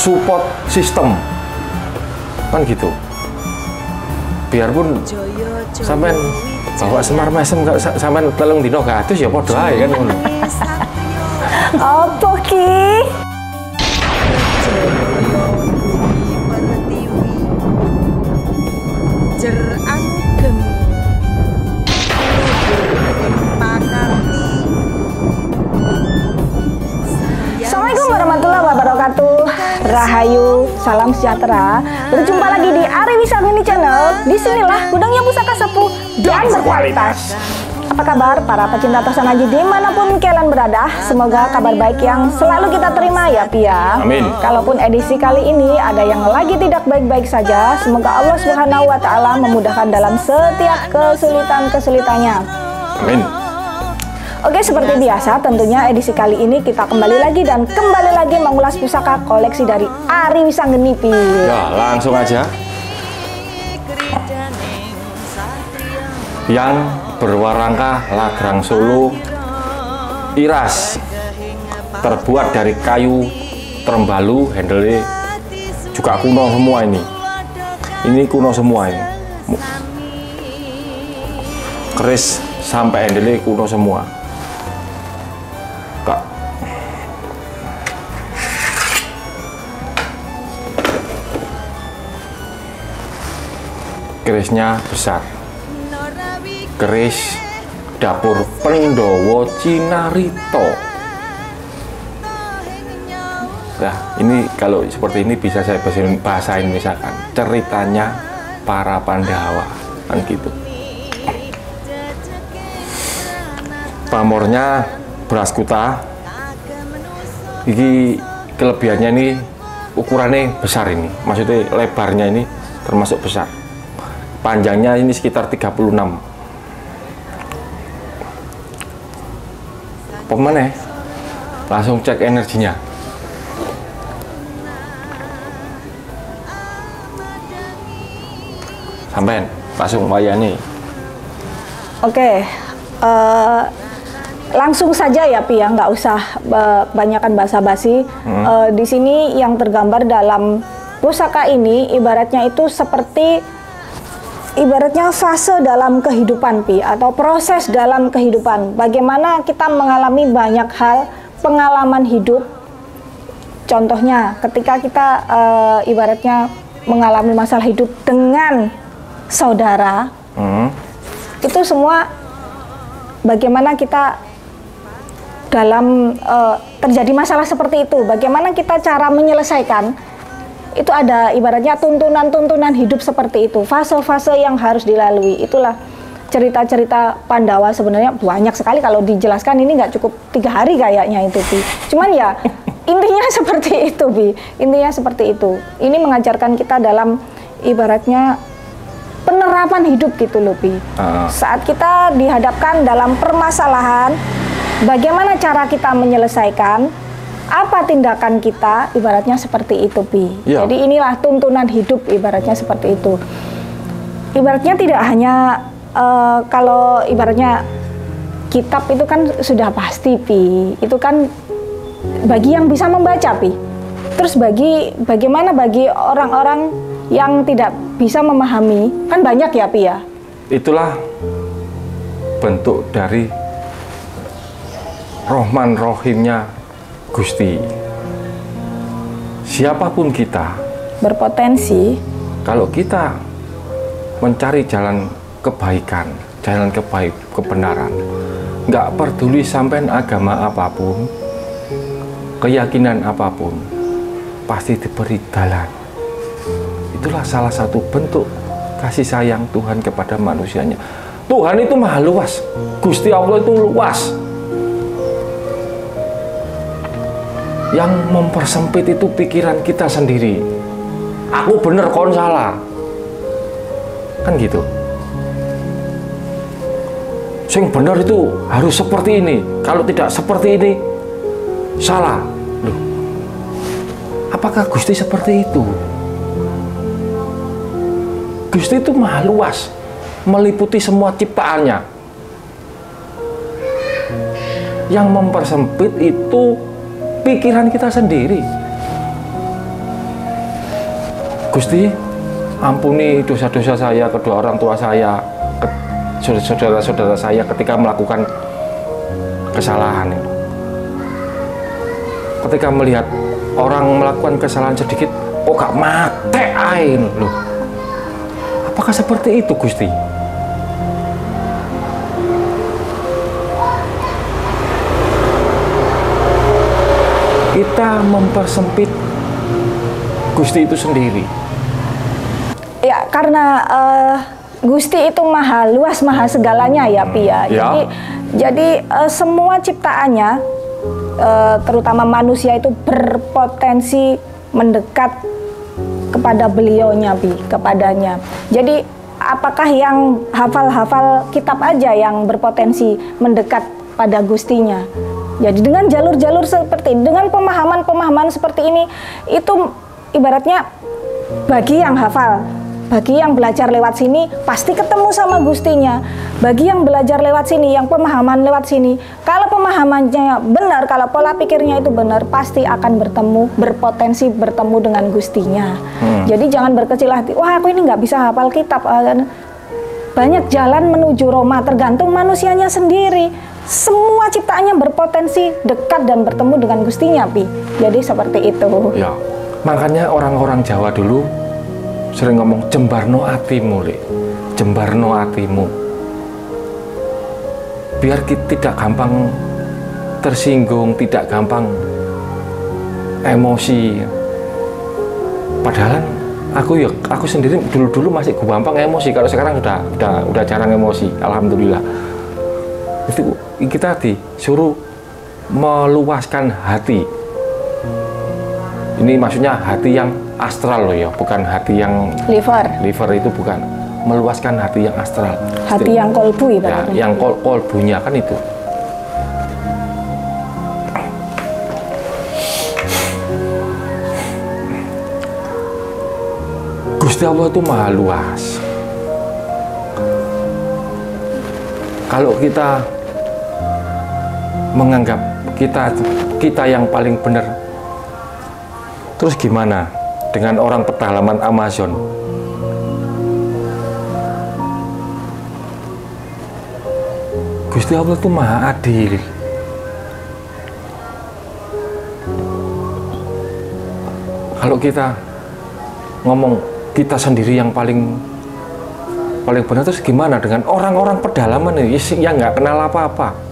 support system kan gitu. Biarpun sampean bawa semar mesem sampean telung dino gatus ya padha ae kan ngono. Apa ki? Assalamualaikum warahmatullahi wabarakatuh. Rahayu, salam sejahtera. Berjumpa lagi di Ari Wisangeni Channel. Disinilah gudangnya pusaka sepuh dan berkualitas. Apa kabar para pecinta Tosangaji dimanapun kalian berada? Semoga kabar baik yang selalu kita terima ya Pia. Amin. Kalaupun edisi kali ini ada yang lagi tidak baik-baik saja, semoga Allah Subhanahu Wa Taala memudahkan dalam setiap kesulitan-kesulitannya. Amin. Oke, seperti biasa tentunya edisi kali ini kita kembali lagi mengulas pusaka koleksi dari Ari Wisangeni Pi. Ya, langsung aja. Yang berwarangka ladrang Solo Iras, terbuat dari kayu terembalu, handle juga kuno semua ini. Ini kuno semua ini. Keris sampai handle kuno semua. Kak. Kerisnya besar. Keris dapur Pendowo Cinarito. Nah, ini kalau seperti ini bisa saya bahasain misalkan ceritanya para Pandawa kan gitu. Pamornya beras kuta. Ini kelebihannya ini ukurannya besar ini. Maksudnya lebarnya ini termasuk besar. Panjangnya ini sekitar 36. Pemane, langsung cek energinya. Sampean langsung wayani. Oke, langsung saja ya Pi ya, nggak usah banyakan basa-basi. Di sini yang tergambar dalam pusaka ini ibaratnya itu seperti fase dalam kehidupan Pi, atau proses dalam kehidupan. Bagaimana kita mengalami banyak hal pengalaman hidup. Contohnya ketika kita ibaratnya mengalami masalah hidup dengan saudara, itu semua bagaimana kita dalam terjadi masalah seperti itu, bagaimana kita cara menyelesaikan. Itu ada ibaratnya tuntunan-tuntunan hidup seperti itu, fase-fase yang harus dilalui. Itulah cerita-cerita Pandawa. Sebenarnya banyak sekali, kalau dijelaskan ini nggak cukup 3 hari kayaknya itu Pi. Cuman ya intinya seperti itu Pi, intinya seperti itu. Ini mengajarkan kita dalam ibaratnya penerapan hidup gitu loh Pi. Saat kita dihadapkan dalam permasalahan, bagaimana cara kita menyelesaikan, apa tindakan kita, ibaratnya seperti itu Pi. Ya. Jadi inilah tuntunan hidup, ibaratnya seperti itu. Ibaratnya tidak hanya kalau ibaratnya kitab itu kan sudah pasti Pi, itu kan bagi yang bisa membaca Pi. Terus bagaimana bagi orang-orang yang tidak bisa memahami, kan banyak ya Pi ya. Itulah Bentuk dari Rohman Rohimnya Gusti. Siapapun kita berpotensi, kalau kita mencari jalan kebaikan, jalan kebenaran, nggak peduli sampai agama apapun, keyakinan apapun, pasti diberi jalan. Itulah salah satu bentuk kasih sayang Tuhan kepada manusianya. Tuhan itu maha luas, Gusti Allah itu luas. Yang mempersempit itu pikiran kita sendiri. Aku bener, kon salah. Kan gitu. Sing bener itu harus seperti ini. Kalau tidak seperti ini, salah. Loh, apakah Gusti seperti itu? Gusti itu maha luas, meliputi semua ciptaannya. Yang mempersempit itu pikiran kita sendiri. Gusti, ampuni dosa-dosa saya, kedua orang tua saya, saudara-saudara saya ketika melakukan kesalahan. Ketika melihat orang melakukan kesalahan sedikit, kok gak mate ain loh. Apakah seperti itu, Gusti? Kita mempersempit Gusti itu sendiri. Ya, karena Gusti itu maha luas, maha segalanya ya, Pi ya. Jadi semua ciptaannya, terutama manusia itu berpotensi mendekat kepada beliaunya, Pi, kepadanya. Jadi apakah yang hafal-hafal kitab aja yang berpotensi mendekat pada Gustinya? Jadi dengan jalur-jalur seperti, dengan pemahaman-pemahaman seperti ini, itu ibaratnya bagi yang hafal, bagi yang belajar lewat sini pasti ketemu sama Gustinya. Bagi yang belajar lewat sini, yang pemahaman lewat sini, kalau pemahamannya benar, kalau pola pikirnya itu benar, pasti akan berpotensi bertemu dengan Gustinya. Jadi jangan berkecil hati, wah aku ini nggak bisa hafal kitab. Banyak jalan menuju Roma, tergantung manusianya sendiri. Semua ciptaannya berpotensi dekat dan bertemu dengan Gustinya, Pi. Jadi seperti itu. Ya, makanya orang-orang Jawa dulu sering ngomong jembarno atimu, Le. Jembarno atimu. Biar kita tidak gampang tersinggung, tidak gampang emosi. Padahal aku sendiri dulu masih gampang emosi. Kalau sekarang udah jarang emosi, alhamdulillah. Itu kita disuruh meluaskan hati. Ini maksudnya hati yang astral loh ya, bukan hati yang liver itu bukan. Meluaskan hati yang astral. Hati yang kolbu ya, yang kolbunya kan itu. Gusti Allah itu maha luas. Kalau kita menganggap kita yang paling benar, terus gimana dengan orang pedalaman Amazon? Gusti Allah itu maha adil. Kalau kita ngomong kita sendiri yang paling benar, terus gimana dengan orang-orang pedalaman yang nggak kenal apa-apa?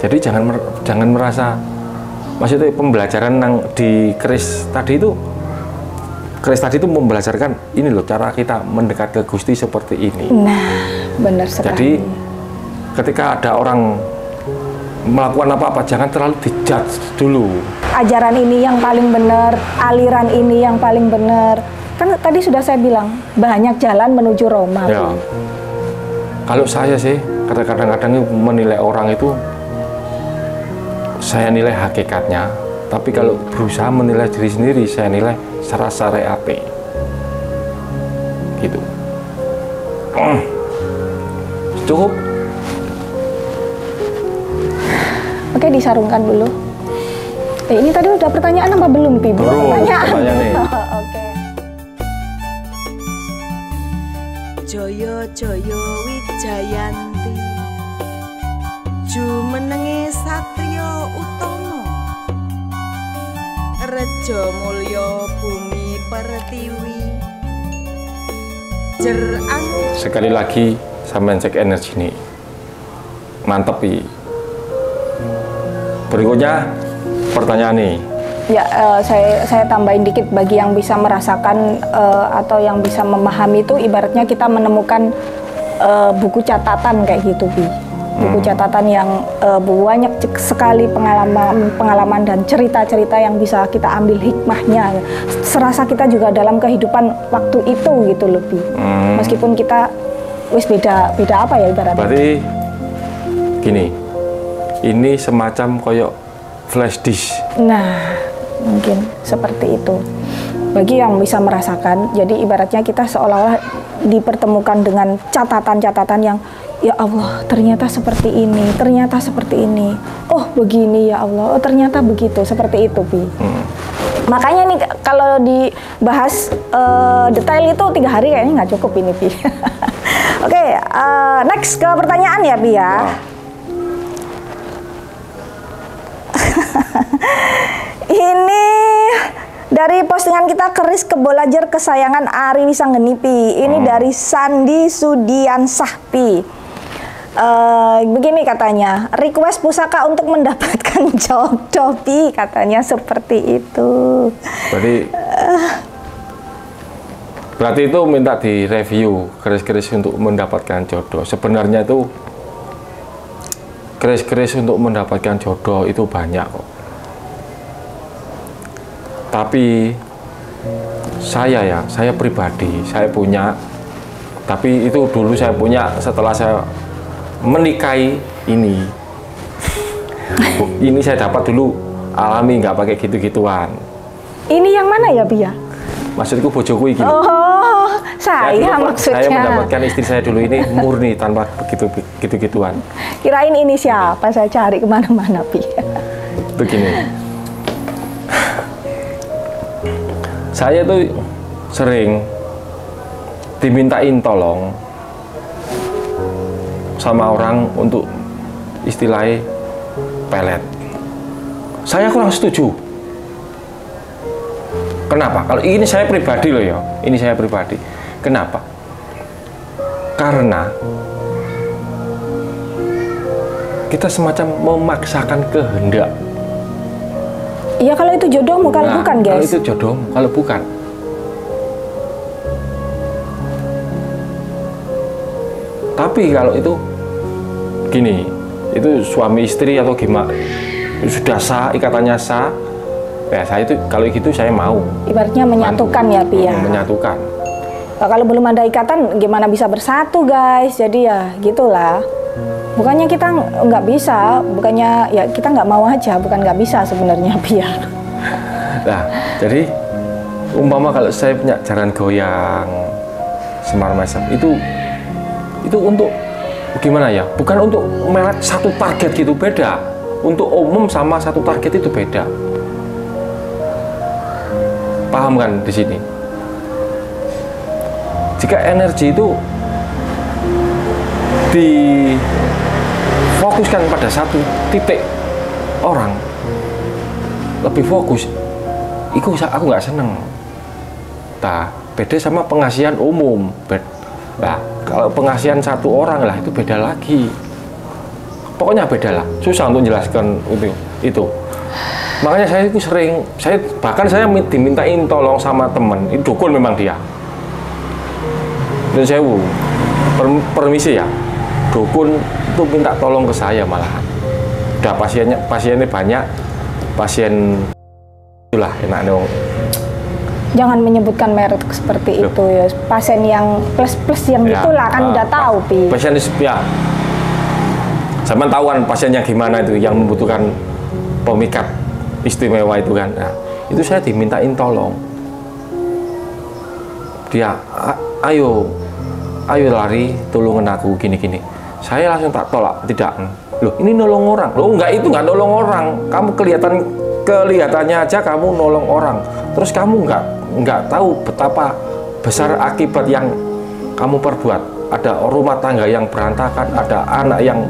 Jadi jangan merasa, maksudnya pembelajaran yang di keris tadi itu membelajarkan ini loh cara kita mendekat ke Gusti seperti ini. Nah, benar sekali. Jadi ketika ada orang melakukan apa-apa jangan terlalu dijudge dulu. Ajaran ini yang paling benar, aliran ini yang paling benar. Kan tadi sudah saya bilang banyak jalan menuju Roma. Ya. Kalau saya sih kadang-kadang menilai orang itu, saya nilai hakikatnya, tapi kalau berusaha menilai diri sendiri, saya nilai secara syariate. Gitu. Cukup. Oke, disarungkan dulu. Ini tadi udah pertanyaan apa belum, Pi? Belum, pertanyaan nih. Oke. Jaya Jaya Wijayanti, jumenenge satriya utama, reja mulya bumi pertiwi, jerang. Sekali lagi sampean cek energi nih, mantep nih. Berikutnya pertanyaan nih. Ya, saya tambahin dikit bagi yang bisa merasakan atau yang bisa memahami itu, ibaratnya kita menemukan buku catatan kayak gitu, Bi. Buku catatan yang banyak sekali pengalaman dan cerita-cerita yang bisa kita ambil hikmahnya. Serasa kita juga dalam kehidupan waktu itu gitu loh, Bi. Meskipun kita wis beda apa ya ibaratnya. Berarti gini, ini semacam koyok flash disk. Nah, mungkin seperti itu. Bagi yang bisa merasakan, jadi ibaratnya kita seolah-olah dipertemukan dengan catatan-catatan yang, ya Allah, ternyata seperti ini, ternyata seperti ini. Oh, begini ya Allah, oh ternyata begitu, seperti itu, Bi. Makanya nih kalau dibahas detail itu 3 hari kayaknya nggak cukup ini, Pi. Oke, next ke pertanyaan ya, Pi ya. Ini dari postingan kita keris kebolajer kesayangan Ari Wisanggeni, Pi. Ini dari Sandi Sudiansah, Pi. Begini katanya, request pusaka untuk mendapatkan jodoh, Pi, katanya seperti itu. Berarti itu minta direview keris-keris untuk mendapatkan jodoh. Sebenarnya itu keris-keris untuk mendapatkan jodoh itu banyak kok. Tapi saya pribadi, saya punya. Tapi itu dulu saya punya setelah saya menikahi ini. Ini saya dapat dulu alami, nggak pakai gitu-gituan. Ini yang mana ya, Bia? Maksudku bojoku ini. Oh, saya maksudnya. Saya mendapatkan istri saya dulu ini murni tanpa gitu-gituan. Kirain ini siapa? Saya cari kemana-mana, Bia. Begini. Saya tuh sering dimintain tolong sama orang untuk istilahnya pelet. Saya kurang setuju. Kenapa? Kalau ini saya pribadi loh ya, ini saya pribadi. Kenapa? Karena kita semacam memaksakan kehendak. Iya, kalau itu jodohmu, kalau bukan, guys. Kalau itu jodohmu, kalau bukan. Tapi kalau itu gini, itu suami istri atau gimana, sudah sah, ikatannya sah, ya saya itu kalau gitu saya mau. Ibaratnya menyatukan ya, Pi ya. Menyatukan. Nah, kalau belum ada ikatan, gimana bisa bersatu, guys? Jadi ya gitulah. Bukannya kita nggak bisa, bukannya ya kita nggak mau aja, bukan nggak bisa sebenarnya, Pi ya. Nah, jadi umpama kalau saya punya jaran goyang, semar mesem, itu untuk gimana ya? Bukan untuk melet satu target gitu, beda. Untuk umum sama satu target itu beda. Paham kan di sini? Jika energi itu difokuskan pada satu titik orang, lebih fokus, itu aku nggak seneng. Nah, beda sama pengasihan umum. Nah, kalau pengasihan satu orang lah itu beda lagi. Pokoknya beda lah. Susah untuk menjelaskan itu. Makanya saya itu sering, bahkan saya dimintain tolong sama temen. Itu dukun memang dia. Dan saya permisi ya. Dukun itu minta tolong ke saya malahan. Udah pasiennya banyak, pasien itulah enak dong. Jangan menyebutkan merek seperti itu ya. Pasien yang plus yang ya, itulah kan udah tahu, Pi. Pasien ya. Sama tahu kan pasien yang gimana itu, yang membutuhkan pemikat istimewa itu kan. Nah, itu saya dimintain tolong. Dia, ayo lari, tolongin aku gini-gini. Saya langsung tak tolak, tidak. Loh, ini nolong orang. Loh, enggak, itu enggak nolong orang. Kamu kelihatannya aja kamu nolong orang. Terus kamu enggak tahu betapa besar akibat yang kamu perbuat. Ada rumah tangga yang berantakan, ada anak yang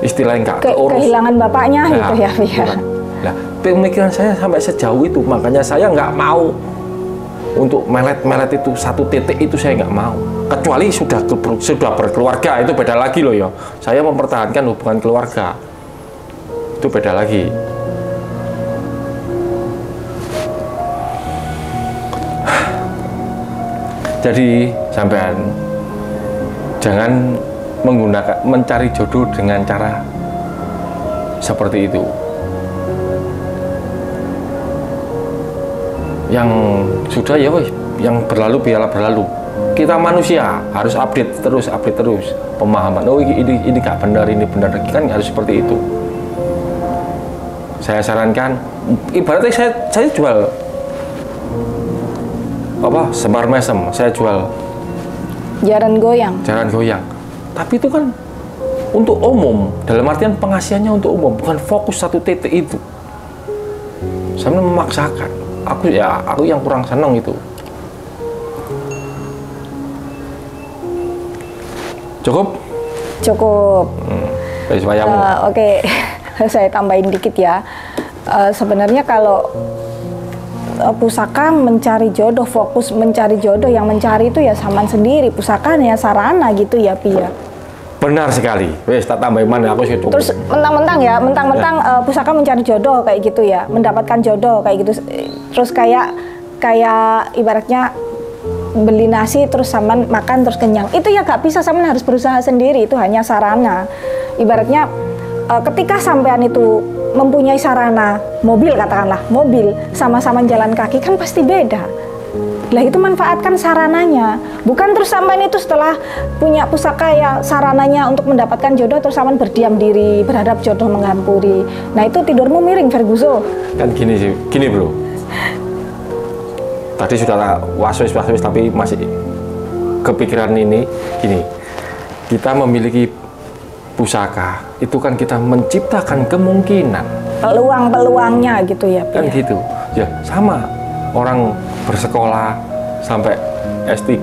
istilahnya enggak keurus. Kehilangan bapaknya nah, itu ya, Via. Nah, pemikiran saya sampai sejauh itu, makanya saya nggak mau untuk melet itu satu titik itu, saya nggak mau. Kecuali sudah berkeluarga, itu beda lagi loh ya. Saya mempertahankan hubungan keluarga, itu beda lagi. Jadi sampean jangan mencari jodoh dengan cara seperti itu. Yang sudah ya weh, yang berlalu biarlah berlalu. Kita manusia harus update terus pemahaman. Oh ini nggak benar, ini benar, kan harus seperti itu. Saya sarankan, ibaratnya saya jual apa, semar mesem, saya jual jaran goyang. Tapi itu kan untuk umum, dalam artian pengasihannya untuk umum, bukan fokus satu titik itu. Saya memaksakan. aku yang kurang seneng itu. Cukup? Cukup. Oke. Saya tambahin dikit ya. Sebenarnya kalau pusaka mencari jodoh, fokus mencari jodoh, yang mencari itu ya Saman sendiri, pusaka ya sarana gitu ya Pi ya. Benar sekali. Wes tak tambahin mana aku sih cukup. Terus mentang-mentang pusaka mencari jodoh kayak gitu ya, mendapatkan jodoh kayak gitu. Terus kayak ibaratnya beli nasi terus Saman makan terus kenyang. Itu ya gak bisa, Saman harus berusaha sendiri, itu hanya sarana. Ibaratnya ketika sampean itu mempunyai sarana, mobil katakanlah, mobil sama-sama jalan kaki kan pasti beda. Lah itu manfaatkan sarananya. Bukan terus sampean itu setelah punya pusaka ya sarananya untuk mendapatkan jodoh terus sampean berdiam diri, berharap jodoh menghampuri. Nah itu tidurmu miring Ferguso. Kan gini sih, gini bro. Tadi sudah was-was tapi masih kepikiran ini gini. Kita memiliki pusaka, itu kan kita menciptakan kemungkinan. Peluang-peluangnya gitu ya. Kan gitu. Ya sama, orang bersekolah sampai S3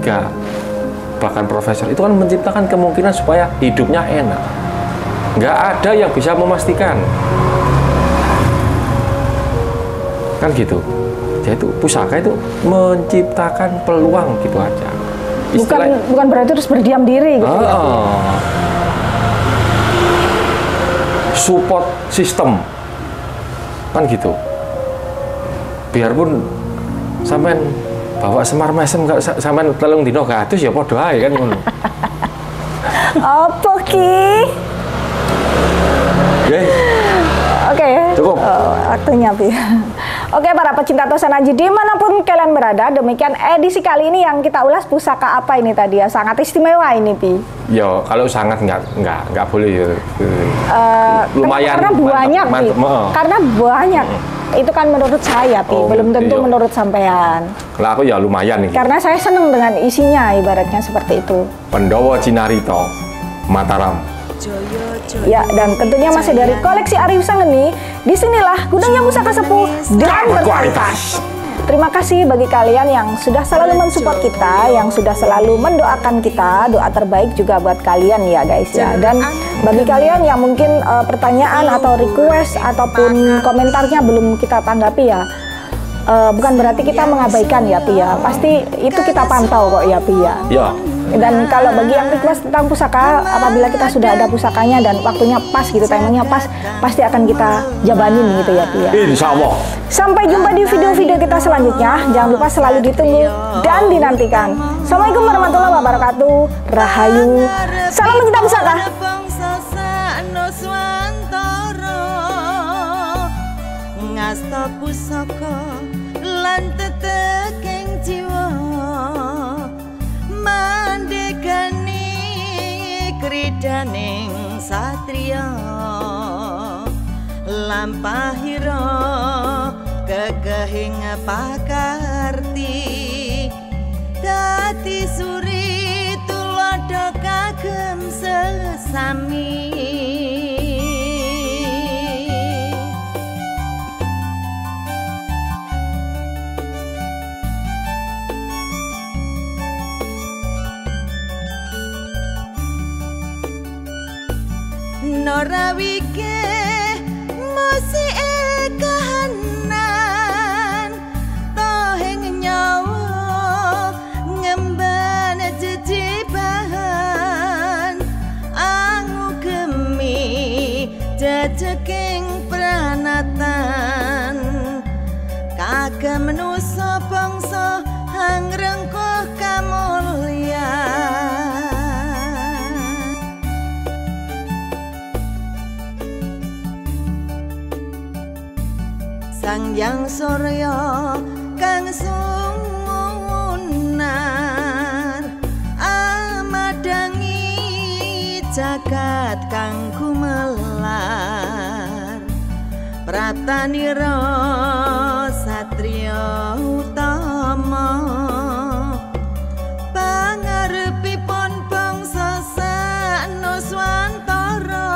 bahkan profesor itu kan menciptakan kemungkinan supaya hidupnya enak. Nggak ada yang bisa memastikan. Kan gitu. Yaitu pusaka itu menciptakan peluang gitu aja. Bukan berarti terus berdiam diri gitu ya. Support system kan gitu. Biarpun sampean bawa semar mesem sampean telung dino gatus ya padha ae kan ngono. Apa ki? Oke. Cukup. Waktunya Pi. Oke para pecinta Tosan Aji dimanapun kalian berada, demikian edisi kali ini yang kita ulas pusaka apa ini tadi ya, sangat istimewa ini Pi. Yo kalau sangat nggak boleh ya. Lumayan. Karena banyak Pi. Karena banyak. Itu kan menurut saya Pi, belum tentu iya. Menurut sampean. Lah aku ya lumayan nih. Karena saya seneng dengan isinya, ibaratnya seperti itu. Pandawa Cinarito, Mataram. Ya, dan tentunya masih dari koleksi Arif Sangeni. Disinilah gudangnya pusaka sepuh dan berkualitas. Terima kasih bagi kalian yang sudah selalu mensupport kita, yang sudah selalu mendoakan kita. Doa terbaik juga buat kalian ya guys ya. Dan bagi kalian yang mungkin pertanyaan atau request ataupun komentarnya belum kita tanggapi ya, bukan berarti kita mengabaikan ya Pi ya. Pasti itu kita pantau kok ya Pi ya. Ya. Dan kalau bagi yang request tentang pusaka, apabila kita sudah ada pusakanya dan waktunya pas gitu, timingnya pas, pasti akan kita jabanin gitu ya Pi ya. Insya Allah. Sampai jumpa di video-video kita selanjutnya. Jangan lupa selalu ditunggu dan dinantikan. Assalamualaikum warahmatullahi wabarakatuh. Rahayu. Salam mencinta pusaka. Ngasta pusaka lan teteking jiwa mandegani kridaning satriya lampahira kekehing pakarti dadi suri tulodo kagem sesami. Norawike mosi kahanan toheng nyawa ngemban jejibahan angu gemi jajaking pranatan kagem manusa bangsa hangrengkuh kamulyan. Sang Hyang Surya kang sumunar amadangi jagat kang gumelar pratanira satriya utama pangarepipun bangsa sanuswantara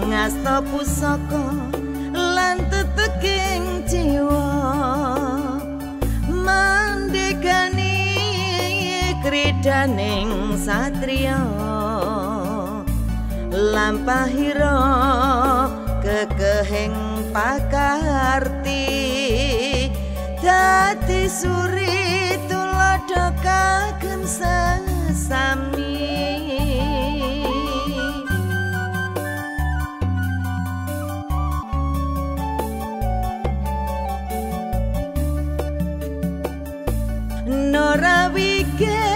ngasta pusaka lan teteking jiwa. wijayaning satriya lampahira kekehing pakarti dadi suri tuladha kagem sesami Nora wige